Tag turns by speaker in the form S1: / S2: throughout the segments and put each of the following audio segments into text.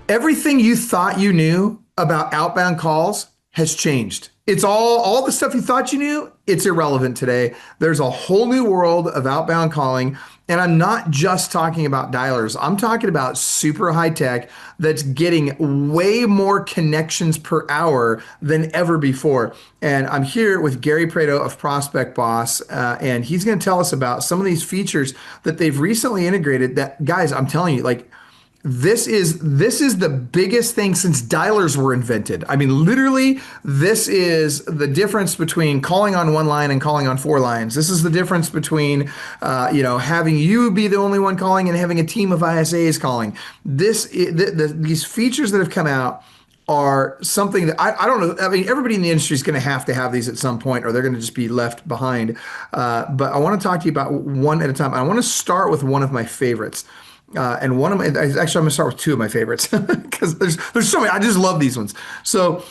S1: Everything you thought you knew about outbound calls has changed. It's all the stuff you thought you knew, it's irrelevant today. There's a whole new world of outbound calling. And I'm not just talking about dialers. I'm talking about super high tech that's getting way more connections per hour than ever before. And I'm here with Gary Prado of Prospect Boss, and he's going to tell us about some of these features that they've recently integrated that, guys, I'm telling you, like, this is the biggest thing since dialers were invented. I mean, literally, this is the difference between calling on one line and calling on four lines. This is the difference between, having you be the only one calling and having a team of ISAs calling. These features that have come out are something that I don't know. I mean, everybody in the industry is going to have these at some point, or they're going to just be left behind. But I want to talk to you about one at a time. I want to start with one of my favorites. And one of my, actually, I'm going to start with two of my favorites because there's so many. I just love these ones. So,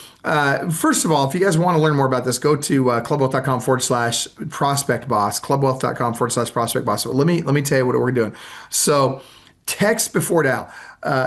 S1: first of all, if you guys want to learn more about this, go to clubwealth.com/prospect boss, clubwealth.com/prospect boss. So let me tell you what we're doing. So, text before dial.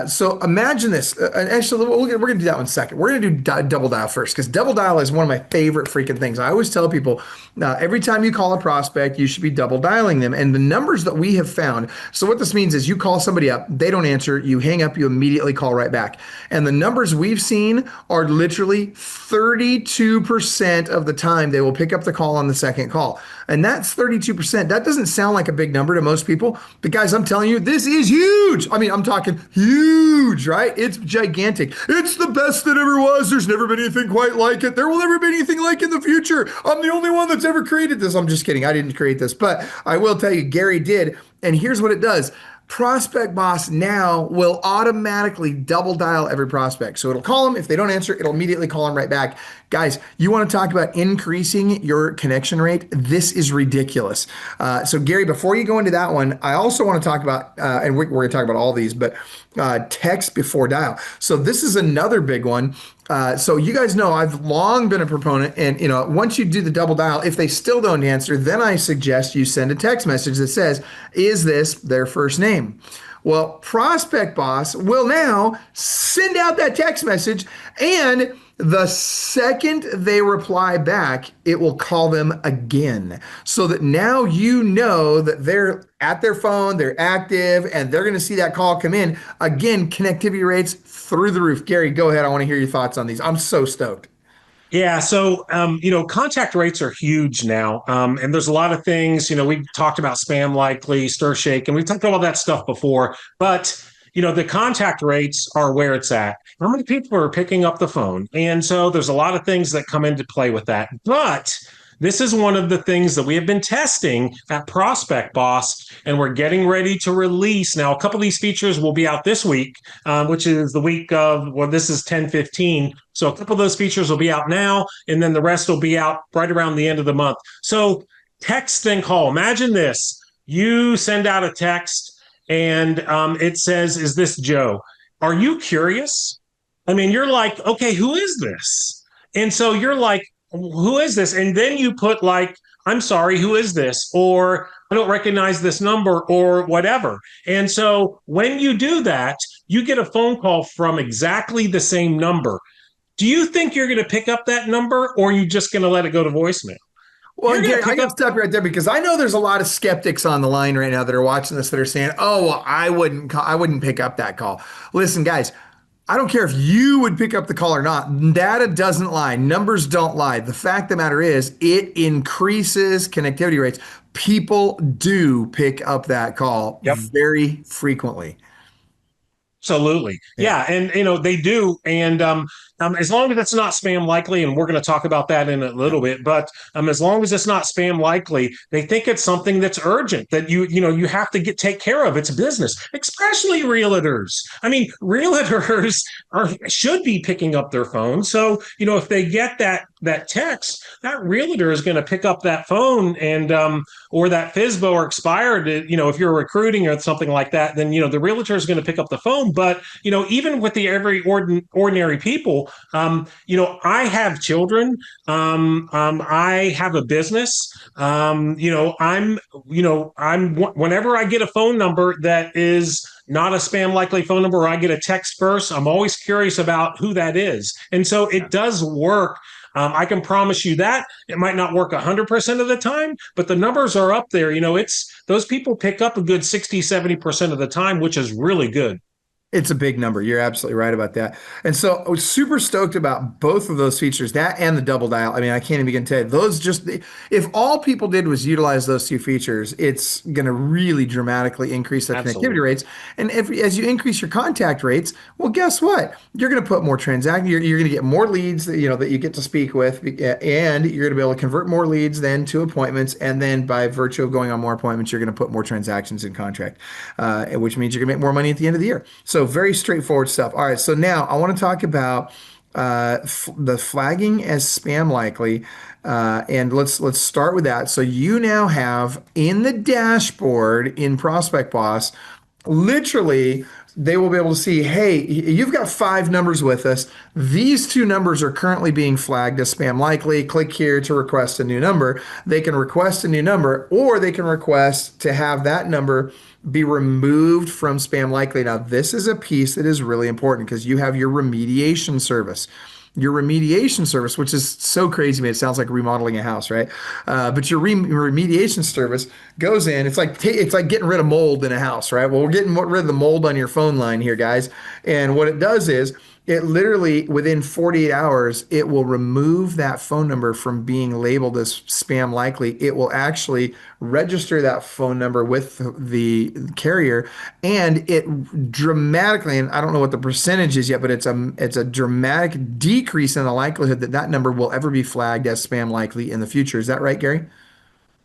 S1: So imagine this. Actually, we're going to do that one second. We're going to do double dial first because double dial is one of my favorite freaking things. I always tell people every time you call a prospect, you should be double dialing them. And the numbers that we have found. So what this means is you call somebody up, they don't answer, you hang up, you immediately call right back. And the numbers we've seen are literally 32% of the time they will pick up the call on the second call. And that's 32%. That doesn't sound like a big number to most people. But guys, I'm telling you, this is huge. I mean, I'm talking huge, right? It's gigantic. It's the best that ever was. There's never been anything quite like it. There will never be anything like it in the future. I'm the only one that's ever created this. I'm just kidding. I didn't create this, but I will tell you, Gary did. And here's what it does. Prospect Boss now will automatically double dial every prospect. So it'll call them. If they don't answer, it'll immediately call them right back. Guys, you want to talk about increasing your connection rate? This is ridiculous. So Gary, before you go into that one, I also want to talk about, and we're going to talk about all these, but text before dial. So this is another big one. So you guys know I've long been a proponent, and once you do the double dial, if they still don't answer, then I suggest you send a text message that says, "Is this their first name?" Well, Prospect Boss will now send out that text message, and the second they reply back, it will call them again. So that now you know that they're at their phone, they're active, and they're going to see that call come in. Again, connectivity rates through the roof. Gary, go ahead. I want to hear your thoughts on these. I'm so stoked.
S2: Yeah, so contact rates are huge now, and there's a lot of things. We talked about spam likely, stir shake, and we've talked about all that stuff before. But the contact rates are where it's at. How many people are picking up the phone? And so there's a lot of things that come into play with that. But this is one of the things that we have been testing at Prospect Boss, and we're getting ready to release. Now, a couple of these features will be out this week, which is the week of, well, this is 10/15. So a couple of those features will be out now, and then the rest will be out right around the end of the month. So text and call. Imagine this. You send out a text, and it says, "Is this Joe?" Are you curious? I mean, you're like, okay, who is this? And so you're like, who is this? And then you put like, "I'm sorry, who is this?" Or "I don't recognize this number," or whatever. And so when you do that, you get a phone call from exactly the same number. Do you think you're going to pick up that number, or are you just going to let it go to voicemail?
S1: Well, Gary, I got to stop you right there because I know there's a lot of skeptics on the line right now that are watching this that are saying, "Oh, well, I wouldn't pick up that call." Listen, guys, I don't care if you would pick up the call or not. Data doesn't lie. Numbers don't lie. The fact of the matter is it increases connectivity rates. People do pick up that call
S2: Yep.
S1: very frequently.
S2: Absolutely.
S1: Yeah.
S2: Yeah. And they do. And as long as it's not spam likely, and we're going to talk about that in a little bit, but as long as it's not spam likely, they think it's something that's urgent that you have to take care of. It's business, especially realtors. I mean, realtors should be picking up their phone. So, if they get that text, that realtor is going to pick up that phone, and or that FISBO or expired, if you're recruiting or something like that, then the realtor is going to pick up the phone. But even with the ordinary people, I have children, I have a business, I'm whenever I get a phone number that is not a spam likely phone number, or I get a text first, I'm always curious about who that is. And so it does work. I can promise you that it might not work 100% of the time, but the numbers are up there. It's those people pick up a good 60, 70% of the time, which is really good.
S1: It's a big number. You're absolutely right about that. And so I was super stoked about both of those features, that and the double dial. I mean, I can't even begin to tell you. Those just, if all people did was utilize those two features, it's going to really dramatically increase their connectivity
S2: Absolutely.
S1: rates. And as you increase your contact rates, well, guess what? You're going to put more transactions. You're going to get more leads that, that you get to speak with, and you're going to be able to convert more leads then to appointments. And then by virtue of going on more appointments, you're going to put more transactions in contract, which means you're going to make more money at the end of the year. So very straightforward stuff. All right, so now I want to talk about the flagging as spam likely, and let's start with that. So you now have in the dashboard in Prospect Boss, literally they will be able to see, hey, you've got 5 numbers with us. These 2 numbers are currently being flagged as spam likely. Click here to request a new number. They can request a new number, or they can request to have that number be removed from spam likely. Now, this is a piece that is really important because you have your remediation service. Your remediation service, which is so crazy, man. It sounds like remodeling a house, right? But your remediation service goes in. It's like getting rid of mold in a house, right? Well, we're getting rid of the mold on your phone line here, guys. And what it does is it literally, within 48 hours, it will remove that phone number from being labeled as spam likely. It will actually register that phone number with the carrier, and it dramatically, and I don't know what the percentage is yet, but it's a dramatic decrease in the likelihood that that number will ever be flagged as spam likely in the future. Is that right, Gary?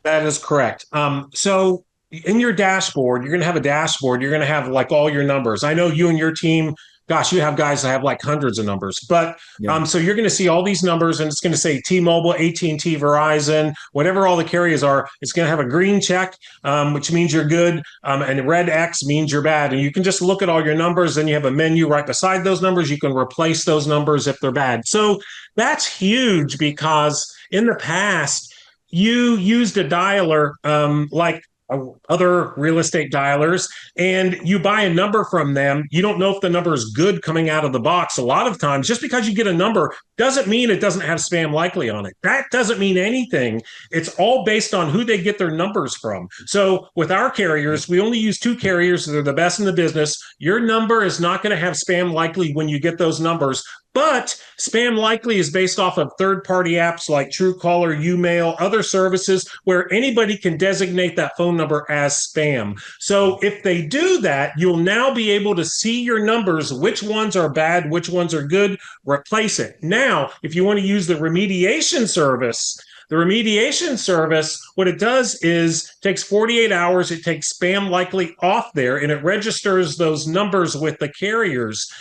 S2: That is correct. So in your dashboard, you're going to have a dashboard. You're going to have like all your numbers. I know you and your team, gosh, you have guys that have like hundreds of numbers. But
S1: Yeah.
S2: so you're going to see all these numbers, and it's going to say T-Mobile, AT&T, Verizon, whatever all the carriers are. It's going to have a green check, which means you're good, and a red X means you're bad. And you can just look at all your numbers. Then you have a menu right beside those numbers. You can replace those numbers if they're bad. So that's huge because in the past, you used a dialer like other real estate dialers, and you buy a number from them. You don't know if the number is good coming out of the box. A lot of times, just because you get a number doesn't mean it doesn't have spam likely on it. That doesn't mean anything. It's all based on who they get their numbers from. So with our carriers, we only use 2 carriers. They're the best in the business. Your number is not going to have spam likely when you get those numbers. But spam likely is based off of third-party apps like Truecaller, Umail, other services where anybody can designate that phone number as spam. So if they do that, you'll now be able to see your numbers, which ones are bad, which ones are good, replace it. Now, if you want to use the remediation service, what it does is takes 48 hours. It takes spam likely off there, and it registers those numbers with the carriers.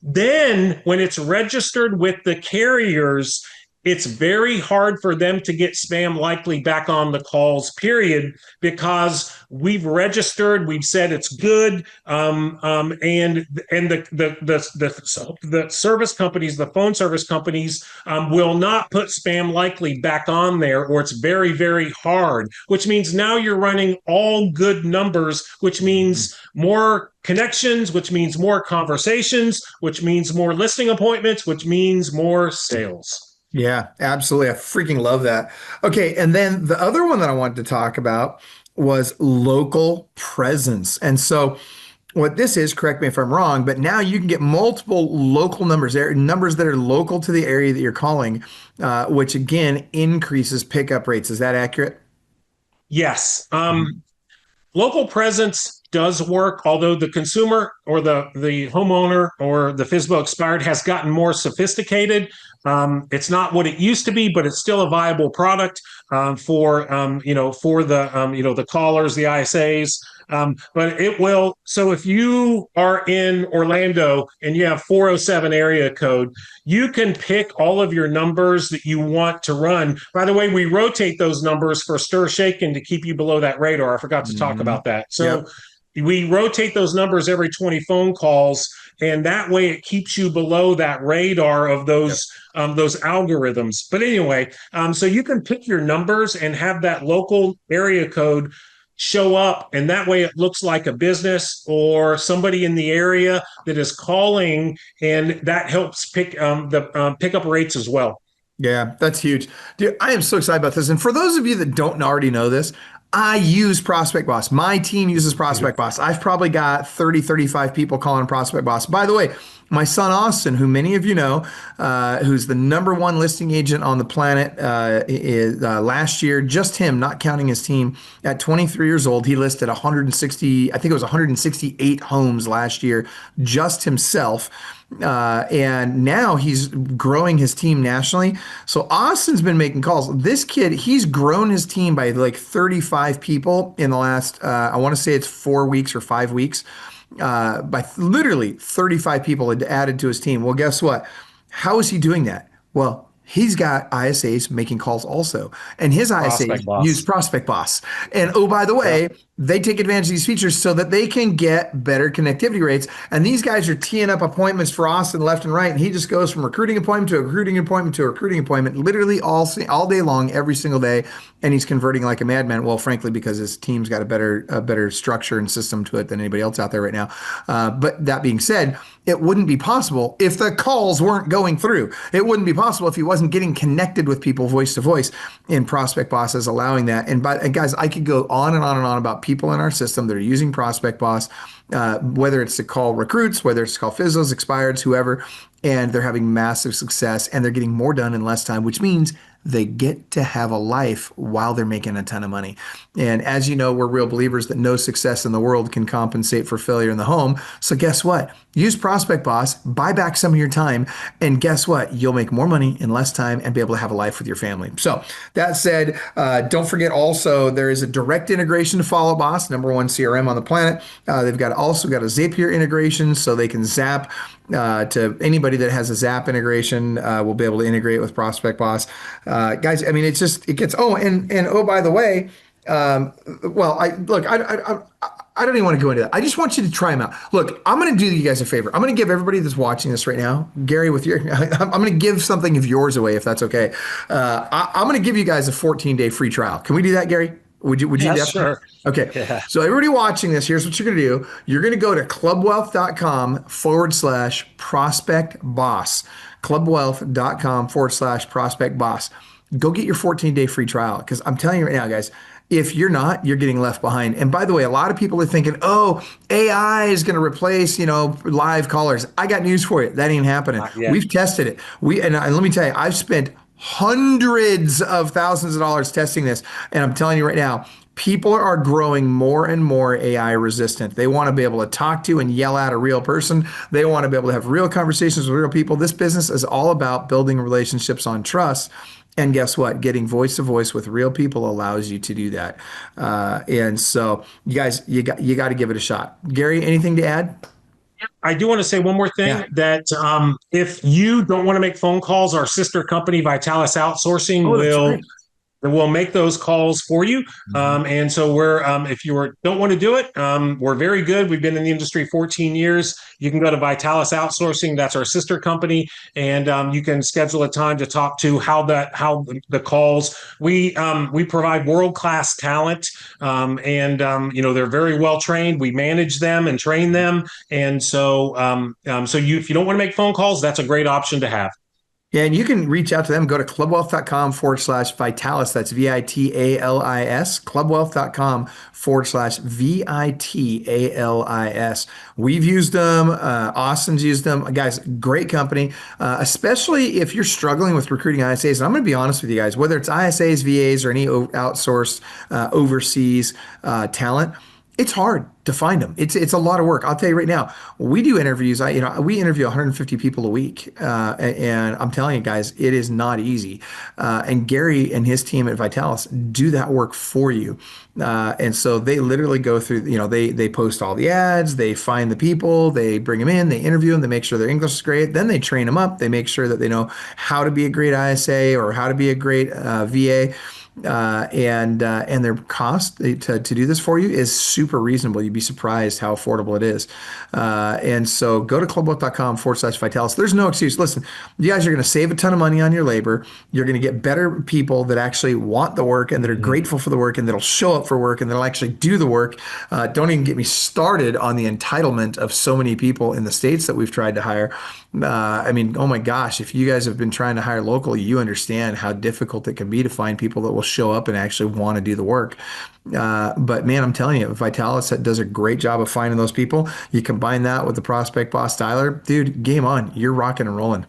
S2: Then when it's registered with the carriers, it's very hard for them to get spam likely back on the calls, period, because we've registered, we've said it's good, and the service companies, the phone service companies, will not put spam likely back on there, or it's very, very hard. Which means now you're running all good numbers, which means more connections, which means more conversations, which means more listing appointments, which means more sales.
S1: Yeah, absolutely. I freaking love that. Okay, and then the other one that I wanted to talk about was local presence. And so what this is, correct me if I'm wrong, but now you can get multiple local numbers there, numbers that are local to the area that you're calling, which again increases pickup rates. Is that accurate?
S2: Yes. Local presence does work, although the consumer or the homeowner or the FSBO expired has gotten more sophisticated. It's not what it used to be, but it's still a viable product for the callers, the ISAs. But it will. So if you are in Orlando and you have 407 area code, you can pick all of your numbers that you want to run. By the way, we rotate those numbers for stir shaken to keep you below that radar. I forgot to talk about that. So
S1: Yep.
S2: we rotate those numbers every 20 phone calls, and that way it keeps you below that radar of those algorithms. But anyway, so you can pick your numbers and have that local area code show up, and that way it looks like a business or somebody in the area that is calling, and that helps the pickup rates as well.
S1: Yeah, that's huge. Dude, I am so excited about this. And for those of you that don't already know this, I use Prospect Boss. My team uses Prospect Boss. I've probably got 30, 35 people calling Prospect Boss. By the way, my son Austin, who many of you know, who's the #1 listing agent on the planet, last year, just him, not counting his team, at 23 years old, he listed 160, I think it was 168 homes last year, just himself. And now he's growing his team nationally. So Austin's been making calls. This kid, he's grown his team by like 35 people in the last, I want to say it's 4 weeks or 5 weeks, by literally 35 people had added to his team. Well, guess what? How is he doing that? Well, he's got ISAs making calls also, and his ISAs
S2: Prospect
S1: use
S2: Boss.
S1: Prospect Boss. And oh, by the
S2: Yeah.
S1: way, they take advantage of these features so that they can get better connectivity rates. And these guys are teeing up appointments for Austin left and right, and he just goes from recruiting appointment to a recruiting appointment to a recruiting appointment, literally all day long, every single day, and he's converting like a madman. Well, frankly, because his team's got a better structure and system to it than anybody else out there right now. But that being said, it wouldn't be possible if the calls weren't going through. It wouldn't be possible if he wasn't getting connected with people voice to voice. And Prospect Boss is allowing that. And guys, I could go on and on and on about people in our system that are using Prospect Boss, whether it's to call recruits, whether it's to call fizzles, expireds, whoever, and they're having massive success and they're getting more done in less time, which means they get to have a life while they're making a ton of money. And as you know, we're real believers that no success in the world can compensate for failure in the home. So guess what? Use Prospect Boss, buy back some of your time, and guess what? You'll make more money in less time and be able to have a life with your family. So that said, don't forget also there is a direct integration to Follow Boss, #1 CRM on the planet. They've also got a Zapier integration so they can zap to anybody that has a Zap integration will be able to integrate with Prospect Boss. Guys, I mean, it gets, oh, and oh, by the way, well, I don't even want to go into that. I just want you to try them out. Look, I'm going to do you guys a favor. I'm going to give everybody that's watching this right now, Gary, I'm going to give something of yours away if that's okay. I'm going to give you guys a 14-day free trial. Can we do that, Gary? Would you
S2: Yeah,
S1: do that?
S2: sure.
S1: Okay.
S2: Yeah.
S1: So everybody watching this, here's what you're going to do. You're going to go to clubwealth.com/prospect boss. Clubwealth.com/prospect boss. Go get your 14-day free trial. Because I'm telling you right now, guys, if you're not, you're getting left behind. And by the way, a lot of people are thinking, oh, AI is going to replace, live callers. I got news for you. That ain't happening.
S2: Not yet.
S1: We've tested it. And let me tell you, I've spent hundreds of thousands of dollars testing this. And I'm telling you right now, people are growing more and more AI resistant. They want to be able to talk to and yell at a real person. They want to be able to have real conversations with real people. This business is all about building relationships on trust. And guess what? Getting voice to voice with real people allows you to do that. And so you guys, you got to give it a shot. Gary, anything to add?
S2: I do want to say one more
S1: Yeah.
S2: thing that if you don't want to make phone calls, our sister company, Vitalis Outsourcing,
S1: Oh, that's great.
S2: we'll make those calls for you.
S1: Mhm.
S2: And so if you don't want to do it, we're very good. We've been in the industry 14 years. You can go to Vitalis Outsourcing. That's our sister company. And you can schedule a time to talk to how the calls, we provide world-class talent. They're very well trained. We manage them and train them. And so, if you don't want to make phone calls, that's a great option to have.
S1: Yeah, and you can reach out to them. Go to clubwealth.com/Vitalis. That's Vitalis. Clubwealth.com/Vitalis. We've used them. Austin's used them. Guys, great company, especially if you're struggling with recruiting ISAs. And I'm going to be honest with you guys, whether it's ISAs, VAs, or any outsourced overseas talent, it's hard to find them. It's a lot of work. I'll tell you right now. We do interviews. We interview 150 people a week, and I'm telling you guys, it is not easy. And Gary and his team at Vitalis do that work for you. And so they literally go through. They post all the ads. They find the people. They bring them in. They interview them. They make sure their English is great. Then they train them up. They make sure that they know how to be a great ISA or how to be a great VA. And their cost to do this for you is super reasonable. You'd be surprised how affordable it is. And so go to clubwealth.com/Vitalis. There's no excuse. Listen, you guys are going to save a ton of money on your labor. You're going to get better people that actually want the work and that are grateful for the work and that'll show up for work and that'll actually do the work. Don't even get me started on the entitlement of so many people in the states that we've tried to hire. I mean, oh my gosh, if you guys have been trying to hire locally, you understand how difficult it can be to find people that will show up and actually want to do the work. But man, I'm telling you, Vitalis does a great job of finding those people. You combine that with the Prospect Boss dialer, dude, game on. You're rocking and rolling.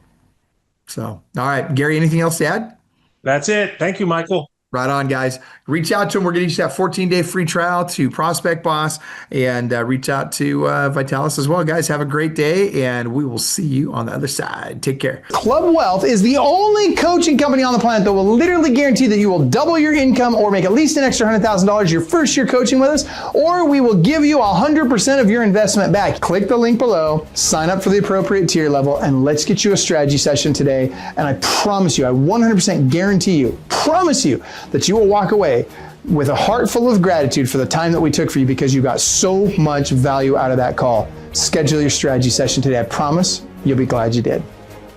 S1: So, all right, Gary, anything else to add?
S2: That's it. Thank you, Michael.
S1: Right on, guys. Reach out to them. We're going to each have 14-day free trial to Prospect Boss, and reach out to Vitalis as well. Guys, have a great day, and we will see you on the other side. Take care. Club Wealth is the only coaching company on the planet that will literally guarantee that you will double your income or make at least an extra $100,000 your first year coaching with us, or we will give you 100% of your investment back. Click the link below, sign up for the appropriate tier level, and let's get you a strategy session today. And I promise you, I 100% guarantee you, promise you, that you will walk away with a heart full of gratitude for the time that we took for you, because you got so much value out of that call. Schedule your strategy session today. I promise you'll be glad you did.